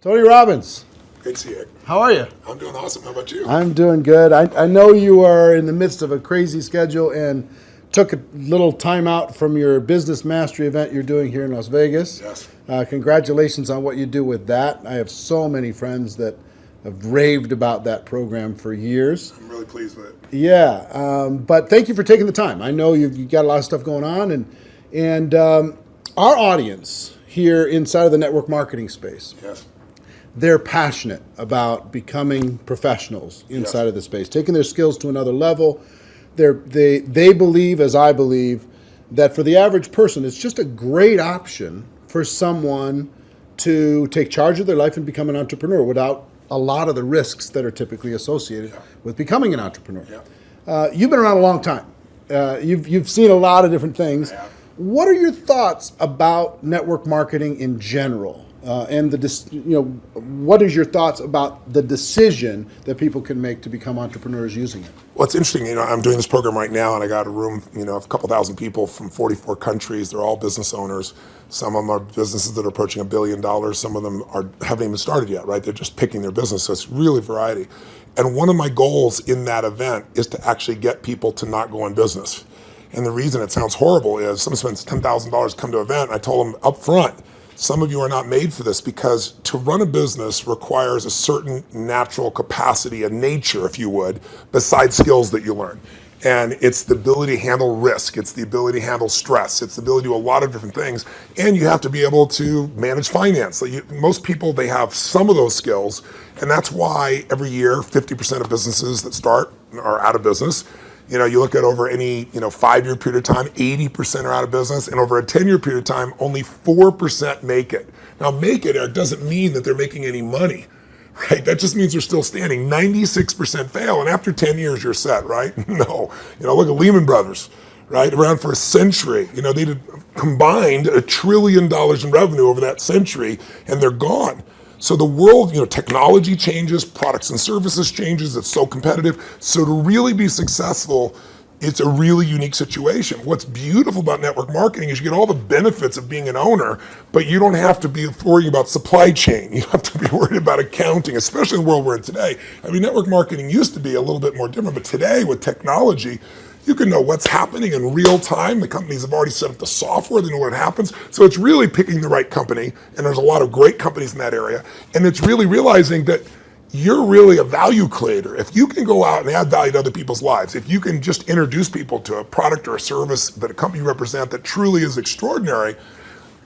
Tony Robbins, Great to see you. how are you? I'm doing awesome. How about you? I'm doing good. I know you are in the midst of a crazy schedule and took a little time out from your business mastery event you're doing here in Las Vegas. Yes. Congratulations on what you do with that. I have so many friends that have raved about that program for years. I'm really pleased with it. Yeah, but thank you for taking the time. I know you've got a lot of stuff going on, and our audience here inside of the network marketing space, Yes. they're passionate about becoming professionals inside Yes. of the space, taking their skills to another level. They believe, as I believe, that for the average person, it's just a great option for someone to take charge of their life and become an entrepreneur without a lot of the risks that are typically associated with becoming an entrepreneur. You've been around a long time. You've seen a lot of different things. I have. What are your thoughts about network marketing in general? What is your thoughts about the decision that people can make to become entrepreneurs using it? Well, it's interesting. I'm doing this program right now, and I got a room, of a couple thousand people from 44 countries. They're all business owners. Some of them are businesses that are approaching $1 billion. Some of them haven't even started yet, right? They're just picking their business. So it's really variety. And one of my goals in that event is to actually get people to not go in business. And the reason it sounds horrible is someone spends $10,000 to come to an event. And I told them up front, some of you are not made for this because to run a business requires a certain natural capacity, a nature, if you would, besides skills that you learn. And it's the ability to handle risk. It's the ability to handle stress. It's the ability to do a lot of different things. And you have to be able to manage finance. Most people, they have some of those skills. And that's why every year, 50% of businesses that start are out of business. You look at over any 5-year period of time, 80% are out of business, and over a 10-year period of time, only 4% make it. Now, make it doesn't mean that they're making any money, right? That just means they're still standing. 96% fail, and after 10 years, you're set, right? No. Look at Lehman Brothers, right? Around for a century. They did combined $1 trillion in revenue over that century, and they're gone. So the world, technology changes, products and services changes, it's so competitive. So to really be successful, it's a really unique situation. What's beautiful about network marketing is you get all the benefits of being an owner, but you don't have to be worrying about supply chain. You don't have to be worried about accounting, especially in the world we're in today. Network marketing used to be a little bit more different, but today with technology, you can know what's happening in real time. The companies have already set up the software, they know what happens. So it's really picking the right company, and there's a lot of great companies in that area. And it's really realizing that you're really a value creator. If you can go out and add value to other people's lives, if you can just introduce people to a product or a service that a company represents that truly is extraordinary,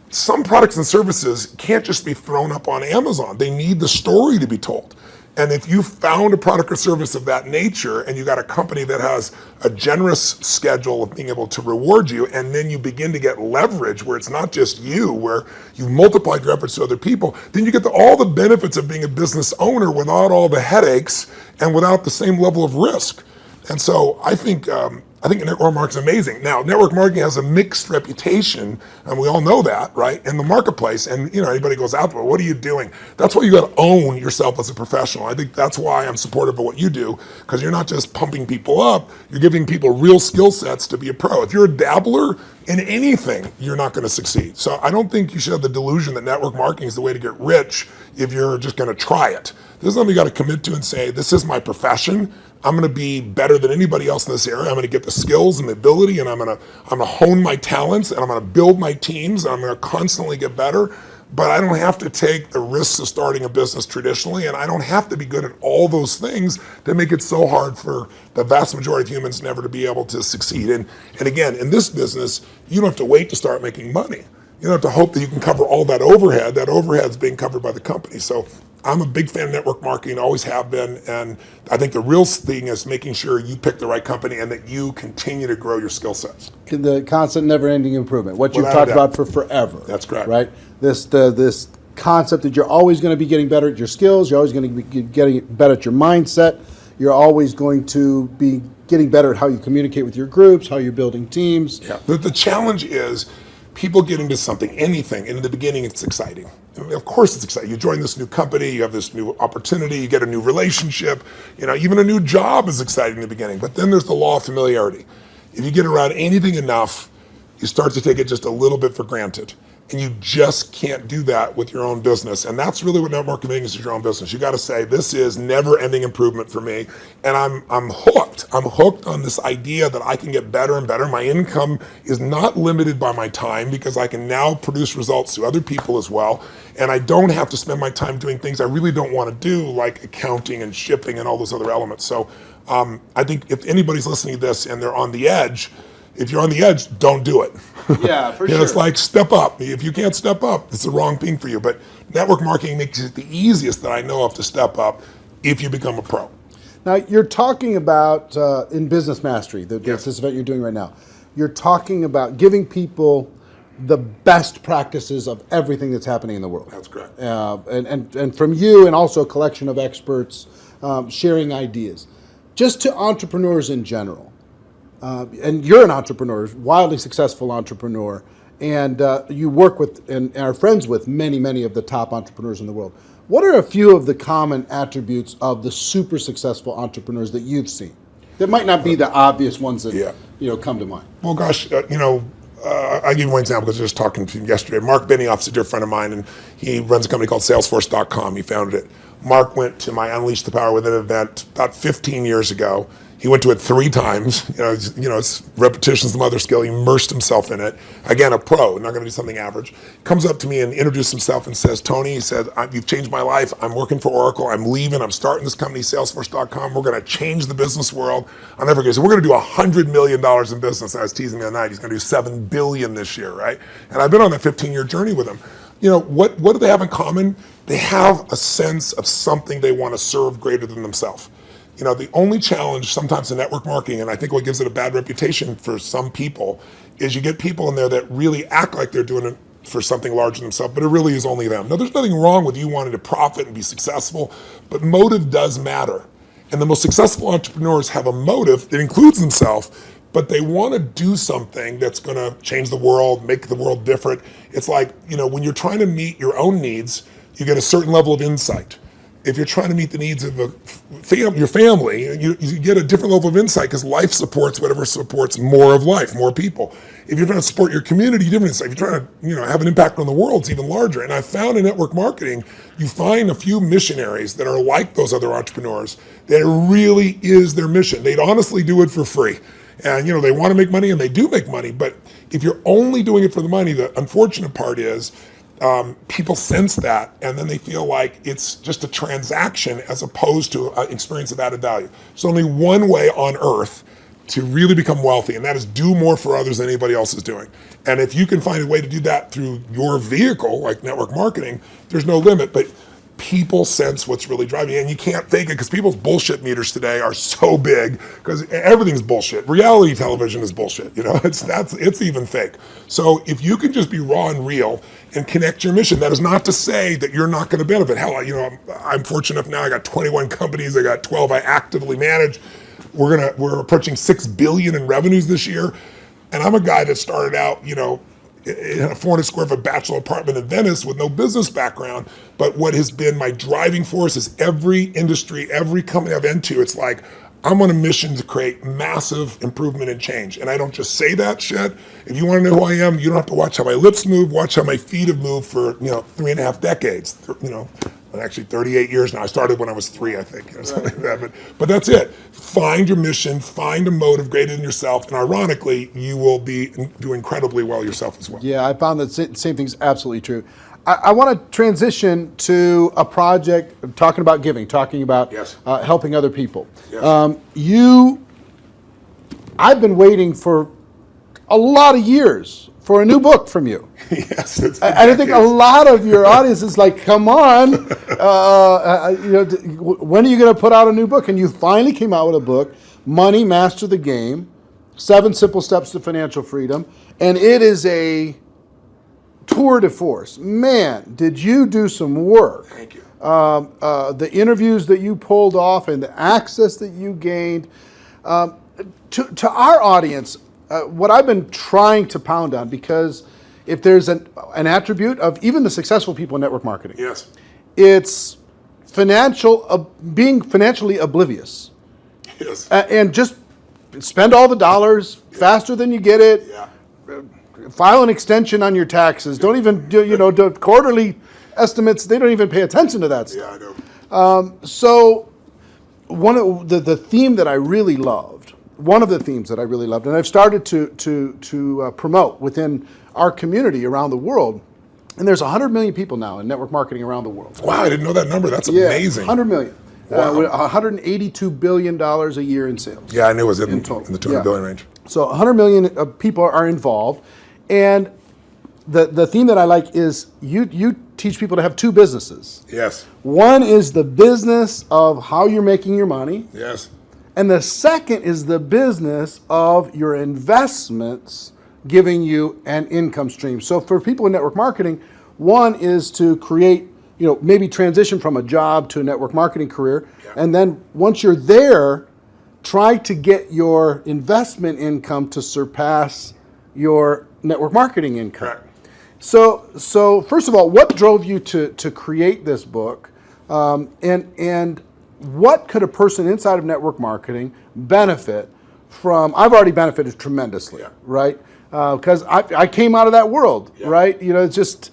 some products and services can't just be thrown up on Amazon. They need the story to be told. And if you found a product or service of that nature and you got a company that has a generous schedule of being able to reward you, and then you begin to get leverage where it's not just you, where you've multiplied your efforts to other people, then you get all the benefits of being a business owner without all the headaches and without the same level of risk. And so I think network marketing is amazing. Now, network marketing has a mixed reputation, and we all know that, right, in the marketplace. And anybody goes out there, what are you doing? That's why you got to own yourself as a professional. I think that's why I'm supportive of what you do, because you're not just pumping people up, you're giving people real skill sets to be a pro. If you're a dabbler in anything, you're not going to succeed. So I don't think you should have the delusion that network marketing is the way to get rich if you're just going to try it. This is something you got to commit to and say, this is my profession. I'm going to be better than anybody else in this area. I'm going to get the skills and the ability, and I'm going to hone my talents, and I'm going to build my teams, and I'm going to constantly get better. But I don't have to take the risks of starting a business traditionally, and I don't have to be good at all those things that make it so hard for the vast majority of humans never to be able to succeed. And again, in this business, you don't have to wait to start making money. You don't have to hope that you can cover all that overhead. That overhead is being covered by the company. So I'm a big fan of network marketing, always have been, and I think the real thing is making sure you pick the right company and that you continue to grow your skill sets. The constant never-ending improvement, what you've Without a talked doubt. about for forever. That's correct. Right? This concept that you're always going to be getting better at your skills, you're always going to be getting better at your mindset, you're always going to be getting better at how you communicate with your groups, how you're building teams. Yeah. The challenge is people get into something, anything, and in the beginning it's exciting. Of course it's exciting. You join this new company, you have this new opportunity, you get a new relationship, even a new job is exciting in the beginning, but then there's the law of familiarity. If you get around anything enough, you start to take it just a little bit for granted. And you just can't do that with your own business. And that's really what network marketing is your own business. You got to say, this is never ending improvement for me. And I'm hooked. I'm hooked on this idea that I can get better and better. My income is not limited by my time because I can now produce results to other people as well. And I don't have to spend my time doing things I really don't want to do, like accounting and shipping and all those other elements. So I think if anybody's listening to this and they're on the edge, if you're on the edge, don't do it. Yeah, for sure. It's like step up. If you can't step up, it's the wrong thing for you. But network marketing makes it the easiest that I know of to step up if you become a pro. Now, you're talking about, in Business Mastery, this event you're doing right now, you're talking about giving people the best practices of everything that's happening in the world. That's correct. And from you and also a collection of experts sharing ideas. Just to entrepreneurs in general. And you're an entrepreneur, wildly successful entrepreneur, and you work with and are friends with many of the top entrepreneurs in the world. What are a few of the common attributes of the super successful entrepreneurs that you've seen? That might not be the obvious ones that come to mind. Well, gosh, I'll give you one example because I was just talking to him yesterday. Mark Benioff's a dear friend of mine, and he runs a company called Salesforce.com. He founded it. Mark went to my Unleash the Power Within event about 15 years ago. He went to it 3 times. It's repetition's the mother skill. He immersed himself in it. Again, a pro, not going to do something average. Comes up to me and introduces himself and says, Tony, he said, you've changed my life. I'm working for Oracle. I'm leaving. I'm starting this company, Salesforce.com. We're going to change the business world. I'll never forget. So we're going to do $100 million in business. I was teasing the other night. He's going to do $7 billion this year, right? And I've been on that 15-year journey with him. What do they have in common? They have a sense of something they want to serve greater than themselves. The only challenge sometimes in network marketing, and I think what gives it a bad reputation for some people, is you get people in there that really act like they're doing it for something larger than themselves, but it really is only them. Now, there's nothing wrong with you wanting to profit and be successful, but motive does matter. And the most successful entrepreneurs have a motive that includes themselves, but they want to do something that's going to change the world, make the world different. It's like, when you're trying to meet your own needs, you get a certain level of insight. If you're trying to meet the needs of your family, you get a different level of insight because life supports whatever supports more of life, more people. If you're trying to support your community, different insight. If you're trying to have an impact on the world, it's even larger. And I found in network marketing, you find a few missionaries that are like those other entrepreneurs, that it really is their mission. They'd honestly do it for free. And they want to make money, and they do make money. But if you're only doing it for the money, the unfortunate part is people sense that, and then they feel like it's just a transaction as opposed to an experience of added value. There's only one way on earth to really become wealthy, and that is do more for others than anybody else is doing. And if you can find a way to do that through your vehicle, like network marketing, there's no limit. But people sense what's really driving you, and you can't fake it because people's bullshit meters today are so big because everything's bullshit. Reality television is bullshit. It's even fake. So if you can just be raw and real and connect your mission, that is not to say that you're not going to benefit. Hell, I'm fortunate enough now. I got 21 companies. I got 12 I actively manage. We're approaching $6 billion in revenues this year, and I'm a guy that started out, in a 400 square foot bachelor apartment in Venice with no business background. But what has been my driving force is every industry, every company I've been to, it's like, I'm on a mission to create massive improvement and change. And I don't just say that shit. If you want to know who I am, you don't have to watch how my lips move, watch how my feet have moved for, 3.5 decades, actually 38 years now. I started when I was 3, I think, something like that. But that's it. Find your mission, find a motive greater than yourself, and ironically, you will do incredibly well yourself as well. Yeah, I found that same thing's absolutely true. I want to transition to a project talking about giving, talking about helping other people. Yes. I've been waiting for a lot of years for a new book from you. Yes, I think a lot of your audience is like, come on, when are you going to put out a new book? And you finally came out with a book, Money, Master the Game, 7 Simple Steps to Financial Freedom. And it is a tour de force. Man, did you do some work. Thank you. The interviews that you pulled off and the access that you gained. To our audience, what I've been trying to pound on, because if there's an attribute of even the successful people in network marketing, yes, it's being financially oblivious. Yes. And just spend all the dollars faster than you get it. Yeah. file an extension on your taxes. Don't even do, do quarterly estimates. They don't even pay attention to that stuff. Yeah, I know. So one of the theme that I really loved, one of the themes that I really loved, and I've started to promote within our community around the world, and there's 100 million people now in network marketing around the world. Wow, I didn't know that number. That's amazing. 100 million. Wow. $182 billion a year in sales. Yeah, I knew it was in total. the 200 billion range. So 100 million people are involved, and the theme that I like is you teach people to have two businesses. Yes. One is the business of how you're making your money. Yes. And the second is the business of your investments giving you an income stream. So for people in network marketing, one is to create, maybe transition from a job to a network marketing career. Yeah. And then once you're there, try to get your investment income to surpass your network marketing income. Correct. So first of all, what drove you to create this book? And what could a person inside of network marketing benefit from? I've already benefited tremendously, Yeah. right? Because I came out of that world, Yeah. right? It's just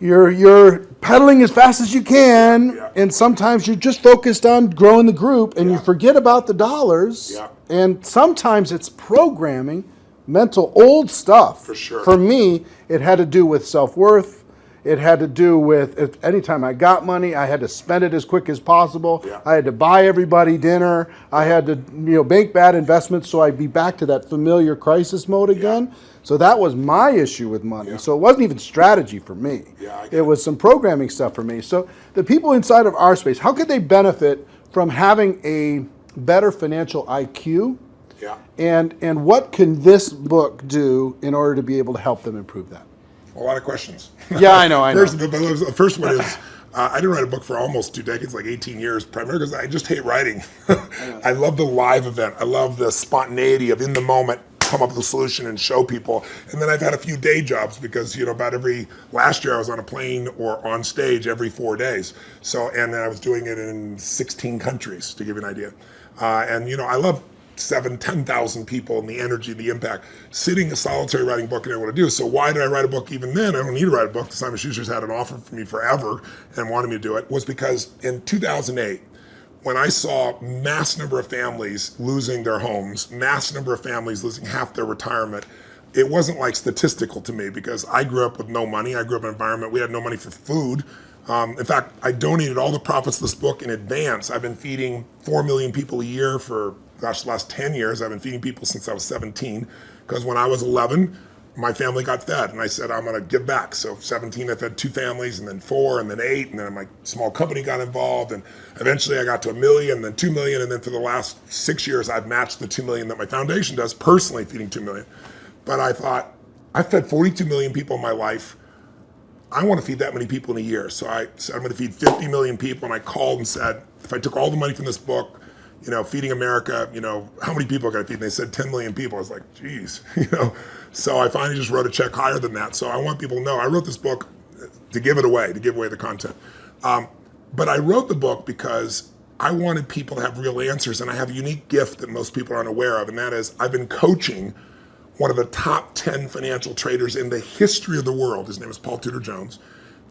you're pedaling as fast as you can, Yeah. and sometimes you're just focused on growing the group, and you Yeah. forget about the dollars. Yeah. And sometimes it's programming, mental old stuff. For sure. For me, it had to do with self-worth. It had to do with anytime I got money, I had to spend it as quick as possible. Yeah. I had to buy everybody dinner. I had to, make bad investments so I'd be back to that familiar crisis mode again. So that was my issue with money. Yeah. So it wasn't even strategy for me. Yeah, I get it was some programming stuff for me. So the people inside of our space, how could they benefit from having a better financial IQ? Yeah. And what can this book do in order to be able to help them improve that? A lot of questions. Yeah, I know. The first one is, I didn't write a book for almost 2 decades, like 18 years, primarily because I just hate writing. I love the live event. I love the spontaneity of in the moment, come up with a solution and show people. And then I've had a few day jobs because, last year I was on a plane or on stage every 4 days. And then I was doing it in 16 countries, to give you an idea. I love 10,000 people and the energy, the impact. Sitting a solitary writing book, I didn't want to do. So why did I write a book even then? I don't need to write a book. Simon Schuster's had an offer for me forever and wanted me to do it. Was because in 2008, when I saw mass number of families losing their homes, mass number of families losing half their retirement, it wasn't like statistical to me because I grew up with no money. I grew up in an environment, we had no money for food. In fact, I donated all the profits of this book in advance. I've been feeding 4 million people a year for the last 10 years. I've been feeding people since I was 17, because when I was 11, my family got fed, and I said, I'm gonna give back. So 17, I fed 2 families, and then 4, and then 8, and then my small company got involved, and eventually I got to 1 million, then 2 million, and then for the last 6 years, I've matched the 2 million that my foundation does, personally feeding 2 million. But I thought, I fed 42 million people in my life. I want to feed that many people in a year. So I said, I'm going to feed 50 million people, and I called and said, if I took all the money from this book, Feeding America, how many people can I feed? And they said 10 million people. I was like, geez, So I finally just wrote a check higher than that. So I want people to know I wrote this book to give it away, to give away the content. But I wrote the book because I wanted people to have real answers, and I have a unique gift that most people aren't aware of, and that is I've been coaching one of the top 10 financial traders in the history of the world. His name is Paul Tudor Jones,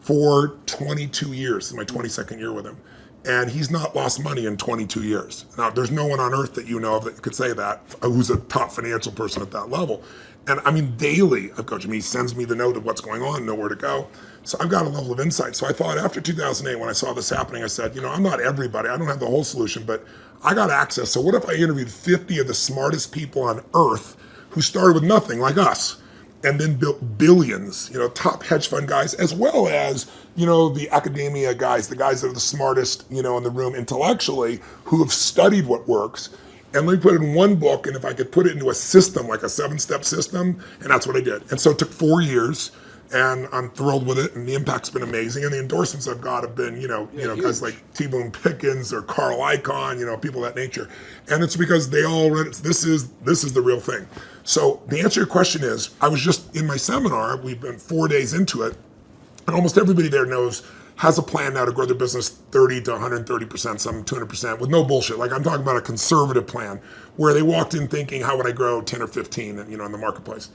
for 22 years. This is my 22nd year with him. And he's not lost money in 22 years. Now, there's no one on earth that you know of that could say that, who's a top financial person at that level. And I mean, daily, I've coached him. He sends me the note of what's going on, nowhere to go. So I've got a level of insight. So I thought after 2008, when I saw this happening, I said, I'm not everybody. I don't have the whole solution, but I got access. So what if I interviewed 50 of the smartest people on earth who started with nothing, like us, and then built billions, top hedge fund guys, as well as, the academia guys, the guys that are the smartest, in the room intellectually, who have studied what works. And let me put it in one book, and if I could put it into a system, like a 7-step system, and that's what I did. And so it took 4 years, and I'm thrilled with it, and the impact's been amazing. And the endorsements I've got have been, guys like T. Boone Pickens or Carl Icahn, people of that nature. And it's because they all read it. This is the real thing. So the answer to your question is, I was just in my seminar, we've been 4 days into it, and almost everybody there has a plan now to grow their business 30 to 130%, some 200%, with no bullshit. Like I'm talking about a conservative plan where they walked in thinking, how would I grow 10 or 15, in the marketplace?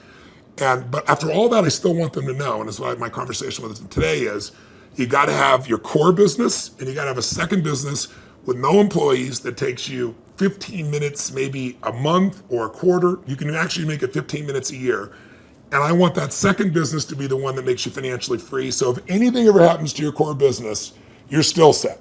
But after all that, I still want them to know, and that's why my conversation with them today is, you got to have your core business, and you got to have a second business with no employees that takes you 15 minutes, maybe a month or a quarter. You can actually make it 15 minutes a year. And I want that second business to be the one that makes you financially free. So if anything ever happens to your core business, you're still set.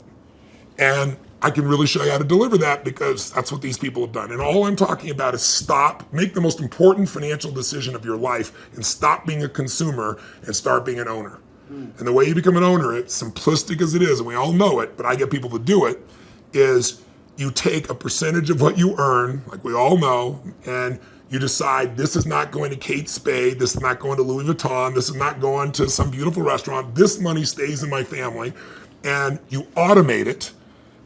And I can really show you how to deliver that, because that's what these people have done. And all I'm talking about is make the most important financial decision of your life, and stop being a consumer and start being an owner. And the way you become an owner, it's simplistic as it is, and we all know it, but I get people to do it, is you take a percentage of what you earn, like we all know, and you decide, this is not going to Kate Spade, this is not going to Louis Vuitton, this is not going to some beautiful restaurant, this money stays in my family, and you automate it,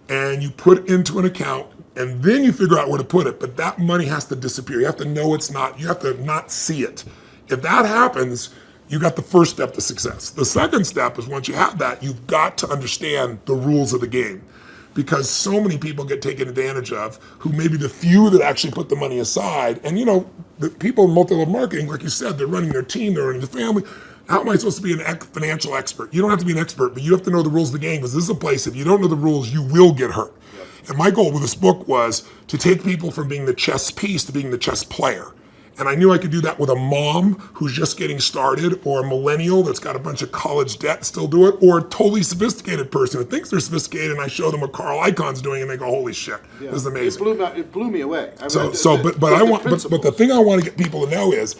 and you put it into an account, and then you figure out where to put it, but that money has to disappear. You have to know it's not, you have to not see it. If that happens, you got the first step to success. The second step is, once you have that, you've got to understand the rules of the game, because so many people get taken advantage of, who maybe the few that actually put the money aside. And the people in multi-level marketing, like you said, they're running their team, they're running the family. How am I supposed to be a financial expert? You don't have to be an expert, but you have to know the rules of the game, because this is a place, if you don't know the rules, you will get hurt. Yep. And my goal with this book was to take people from being the chess piece to being the chess player. And I knew I could do that with a mom who's just getting started, or a millennial that's got a bunch of college debt, still do it, or a totally sophisticated person who thinks they're sophisticated, and I show them what Carl Icahn's doing, and they go, holy shit, this is amazing. It blew me away. But the thing I want to get people to know is,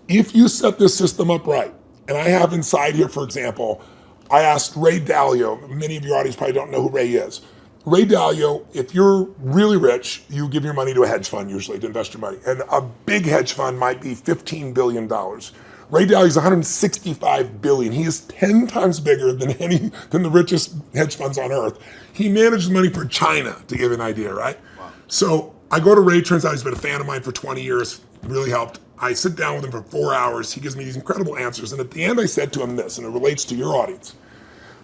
if you set this system up right, and I have inside here, for example, I asked Ray Dalio, many of your audience probably don't know who Ray is. Ray Dalio, if you're really rich, you give your money to a hedge fund usually to invest your money. And a big hedge fund might be $15 billion. Ray Dalio's $165 billion. He is 10 times bigger than the richest hedge funds on earth. He manages money for China, to give an idea, right? Wow. So I go to Ray, turns out he's been a fan of mine for 20 years, really helped. I sit down with him for 4 hours. He gives me these incredible answers. And at the end, I said to him this, and it relates to your audience.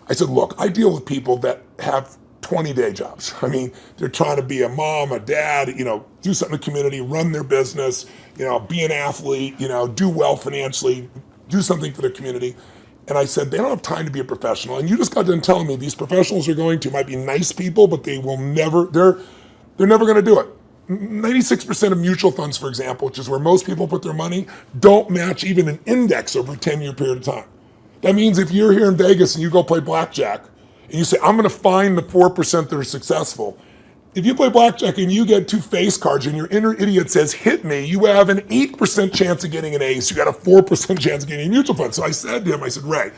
I said, look, I deal with people that have 20-day jobs. I mean, they're trying to be a mom, a dad, do something in the community, run their business, be an athlete, do well financially, do something for their community. And I said, they don't have time to be a professional. And you just got done telling me these professionals might be nice people, but they're never going to do it. 96% of mutual funds, for example, which is where most people put their money, don't match even an index over a 10-year period of time. That means if you're here in Vegas and you go play blackjack, and you say, I'm going to find the 4% that are successful. If you play blackjack and you get 2 face cards and your inner idiot says, hit me, you have an 8% chance of getting an ace. You got a 4% chance of getting a mutual fund. So I said to him, Ray,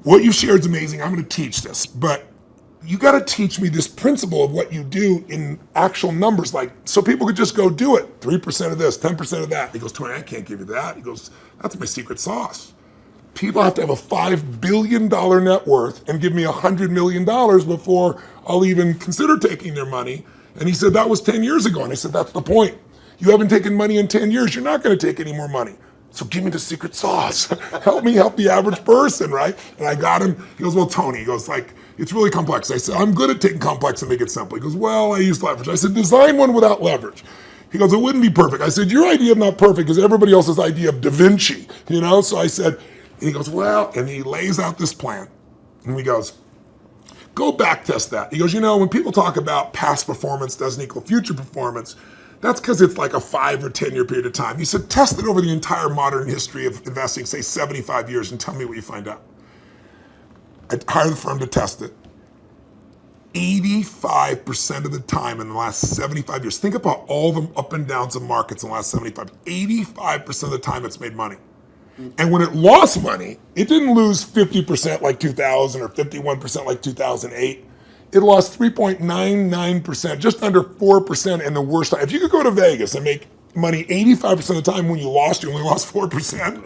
what you shared is amazing. I'm going to teach this. But you got to teach me this principle of what you do in actual numbers, so people could just go do it. 3% of this, 10% of that. He goes, Tony, I can't give you that. He goes, that's my secret sauce. People have to have a $5 billion net worth and give me $100 million before I'll even consider taking their money. And he said, that was 10 years ago. And I said, that's the point. You haven't taken money in 10 years. You're not going to take any more money. So give me the secret sauce. Help me help the average person, right? And I got him. He goes, well, Tony, he goes, it's really complex. I said, I'm good at taking complex and make it simple. He goes, well, I use leverage. I said, design one without leverage. He goes, it wouldn't be perfect. I said, your idea of not perfect is everybody else's idea of Da Vinci, So I said, and he goes, well, and he lays out this plan. And he goes, go back test that. He goes, when people talk about past performance doesn't equal future performance, that's because it's like a 5 or 10 year period of time. He said, test it over the entire modern history of investing, say 75 years, and tell me what you find out. I hired the firm to test it. 85% of the time in the last 75 years, think about all the up and downs of markets in the last 85% of the time it's made money. And when it lost money, it didn't lose 50% like 2000 or 51% like 2008. It lost 3.99%, just under 4% in the worst time. If you could go to Vegas and make money 85% of the time when you only lost 4%,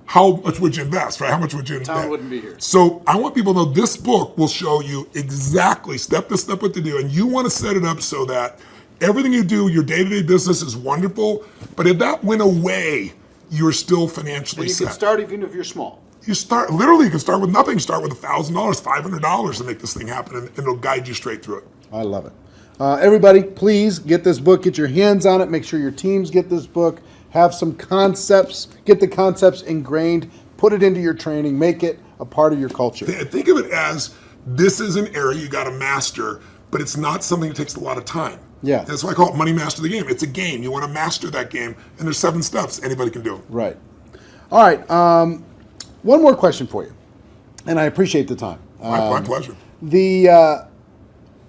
how much would you invest, right? How much would you invest? Tom wouldn't be here. So I want people to know this book will show you exactly step by step what to do. And you want to set it up so that everything you do, your day-to-day business is wonderful. But if that went away, you're still financially set. You can start even if you're small. You can start with nothing. Start with $1,000, $500 to make this thing happen, and it'll guide you straight through it. I love it. Everybody, please get this book. Get your hands on it. Make sure your teams get this book. have some concepts, get the concepts ingrained, put it into your training, make it a part of your culture. Think of it as this is an area you got to master, but it's not something that takes a lot of time. Yeah. That's why I call it Money Master the Game. It's a game. You want to master that game, and there's 7 steps. Anybody can do it. Right. All right. One more question for you, and I appreciate the time. My pleasure.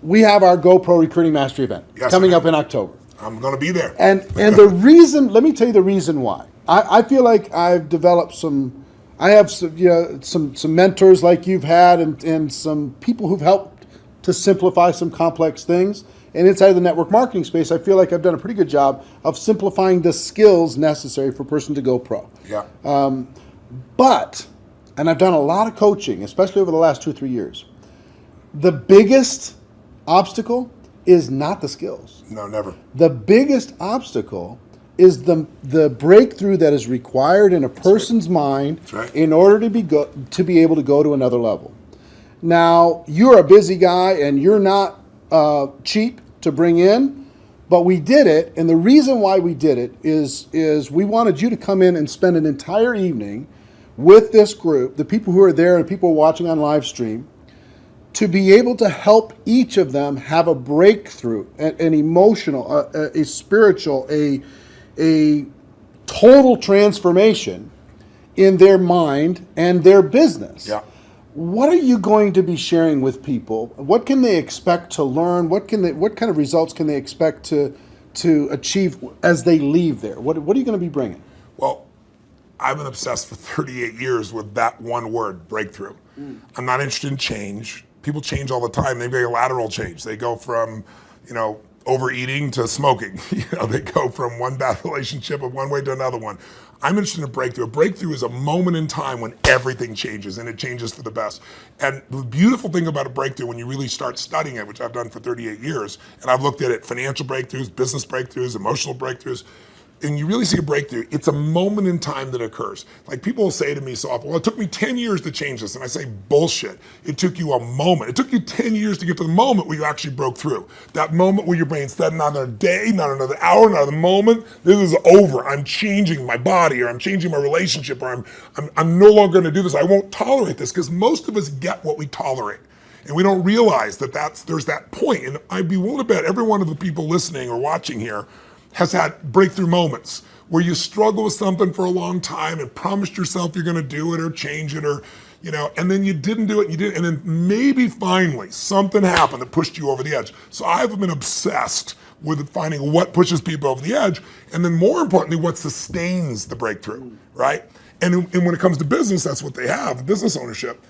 We have our GoPro Recruiting Mastery event coming up in October. I'm going to be there. And the reason, let me tell you the reason why. I feel like I've developed some mentors like you've had and some people who've helped to simplify some complex things. And inside the network marketing space, I feel like I've done a pretty good job of simplifying the skills necessary for a person to go pro. Yeah. And I've done a lot of coaching, especially over the last 2 or 3 years. The biggest obstacle is not the skills. No, never. The biggest obstacle is the breakthrough that is required in a person's mind in order to be able to go to another level. Now, you're a busy guy and you're not cheap to bring in, but we did it, and the reason why we did it is we wanted you to come in and spend an entire evening with this group, the people who are there and people watching on live stream, to be able to help each of them have a breakthrough, an emotional, a spiritual, a total transformation in their mind and their business. Yeah. What are you going to be sharing with people? What can they expect to learn? What kind of results can they expect to achieve as they leave there? What are you going to be bringing? Well, I've been obsessed for 38 years with that one word, breakthrough. I'm not interested in change. People change all the time. They make a lateral change. They go from, overeating to smoking. They go from one bad relationship of one way to another one. I'm interested in a breakthrough. A breakthrough is a moment in time when everything changes, and it changes for the best. And the beautiful thing about a breakthrough, when you really start studying it, which I've done for 38 years, and I've looked at it, financial breakthroughs, business breakthroughs, emotional breakthroughs, and you really see a breakthrough, it's a moment in time that occurs. Like people will say to me so often, well, it took me 10 years to change this. And I say, bullshit. It took you a moment. It took you 10 years to get to the moment where you actually broke through. That moment where your brain said, not another day, not another hour, not another moment. This is over. I'm changing my body, or I'm changing my relationship, or I'm no longer gonna do this. I won't tolerate this, because most of us get what we tolerate. And we don't realize that there's that point. And I'd be willing to bet every one of the people listening or watching here has had breakthrough moments where you struggle with something for a long time and promised yourself you're going to do it or change it, or and then you didn't do it, and then maybe finally something happened that pushed you over the edge. So I've been obsessed with finding what pushes people over the edge, and then more importantly, what sustains the breakthrough, right? And when it comes to business, that's what they have, business ownership.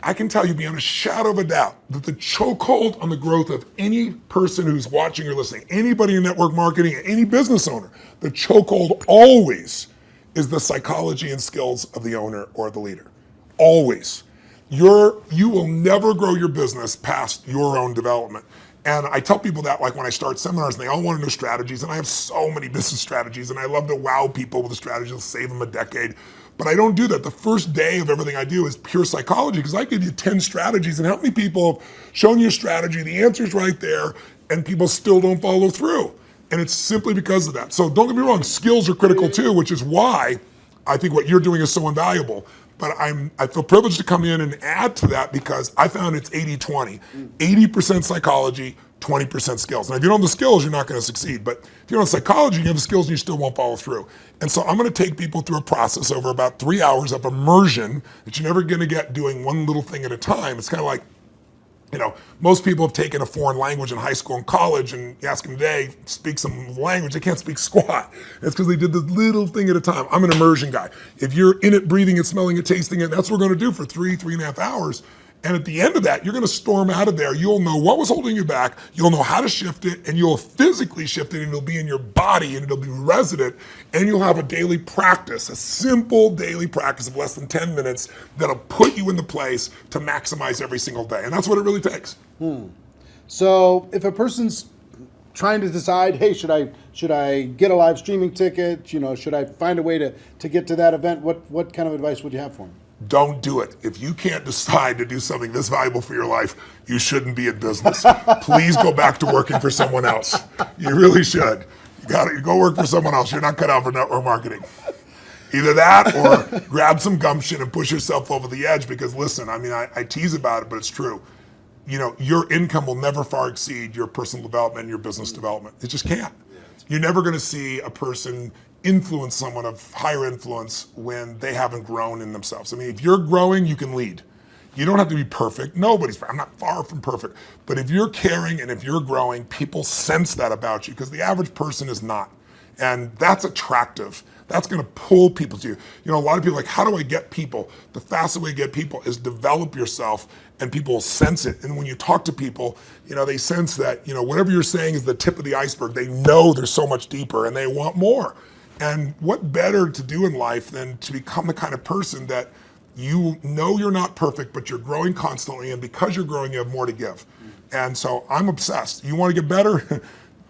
I can tell you beyond a shadow of a doubt that the chokehold on the growth of any person who's watching or listening, anybody in network marketing, any business owner, the chokehold always is the psychology and skills of the owner or the leader. Always. You will never grow your business past your own development. And I tell people that, like when I start seminars, and they all want to know strategies, and I have so many business strategies, and I love to wow people with the strategies that'll save them a decade. But I don't do that. The first day of everything I do is pure psychology, because I give you 10 strategies, and how many people have shown you a strategy, the answer's right there, and people still don't follow through. And it's simply because of that. So don't get me wrong, skills are critical too, which is why I think what you're doing is so invaluable. But I feel privileged to come in and add to that, because I found it's 80-20. 80% psychology, 20% skills. And if you don't have the skills, you're not going to succeed. But if you don't have psychology, you have the skills and you still won't follow through. And so I'm going to take people through a process over about 3 hours of immersion that you're never going to get doing one little thing at a time. It's kind of like, most people have taken a foreign language in high school and college, and you ask them today, speak some language, they can't speak squat. It's because they did this little thing at a time. I'm an immersion guy. If you're in it, breathing it, smelling it, tasting it, that's what we're going to do for 3.5 hours. And at the end of that, you're going to storm out of there. You'll know what was holding you back. You'll know how to shift it, and you'll physically shift it, and it'll be in your body, and it'll be resident. And you'll have a daily practice, a simple daily practice of less than 10 minutes that'll put you in the place to maximize every single day. And that's what it really takes. So if a person's trying to decide, hey, should I get a live streaming ticket? Should I find a way to get to that event? What kind of advice would you have for them? Don't do it. If you can't decide to do something this valuable for your life, you shouldn't be in business. Please go back to working for someone else. You really should. You got to go work for someone else. You're not cut out for network marketing. Either that or grab some gumption and push yourself over the edge because listen, I mean, I tease about it, but it's true. You know, your income will never far exceed your personal development and your business development. It just can't. You're never going to see a person influence someone of higher influence when they haven't grown in themselves. I mean, if you're growing, you can lead. You don't have to be perfect. I'm not far from perfect. But if you're caring and if you're growing, people sense that about you because the average person is not. And that's attractive. That's going to pull people to you. You know, a lot of people are like, how do I get people? The fastest way to get people is develop yourself and people will sense it. And when you talk to people, you know, they sense that, you know, whatever you're saying is the tip of the iceberg. They know there's so much deeper and they want more. And what better to do in life than to become the kind of person that you know you're not perfect, but you're growing constantly. And because you're growing, you have more to give. And so I'm obsessed. You want to get better?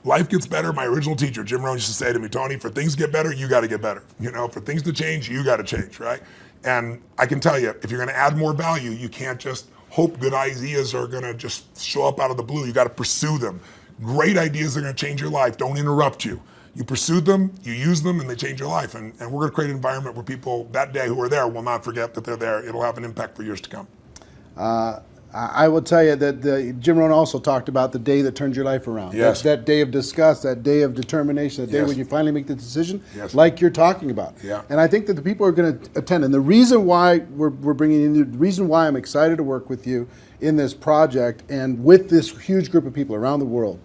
Life gets better. My original teacher, Jim Rohn, used to say to me, Tony, for things to get better, you got to get better. You know, for things to change, you got to change, right? And I can tell you, if you're going to add more value, you can't just hope good ideas are going to just show up out of the blue. You got to pursue them. Great ideas are going to change your life. Don't interrupt you. You pursue them, you use them, and they change your life. And we're going to create an environment where people that day who are there will not forget that they're there. It'll have an impact for years to come. I will tell you that Jim Rohn also talked about the day that turns your life around. Yes. That day of disgust, that day of determination, that day Yes. when you finally make the decision, Yes. like you're talking about. Yeah. And I think that the people are going to attend. And the reason why we're bringing in you, the reason why I'm excited to work with you in this project and with this huge group of people around the world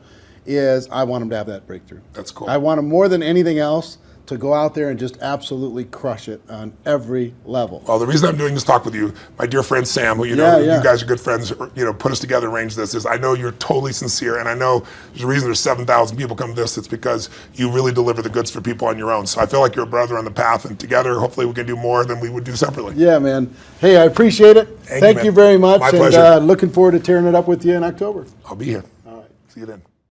is I want them to have that breakthrough. That's cool. I want them more than anything else to go out there and just absolutely crush it on every level. Well, the reason I'm doing this talk with you, my dear friend Sam, who you guys are good friends, you know, put us together, arranged this, is I know you're totally sincere, and I know there's a reason there's 7,000 people come to this. It's because you really deliver the goods for people on your own. So I feel like you're a brother on the path, and together, hopefully, we can do more than we would do separately. Yeah, man. Hey, I appreciate it. Thank man. you very much. My and pleasure. Looking forward to tearing it up with you in October. I'll be here. All right. See you then.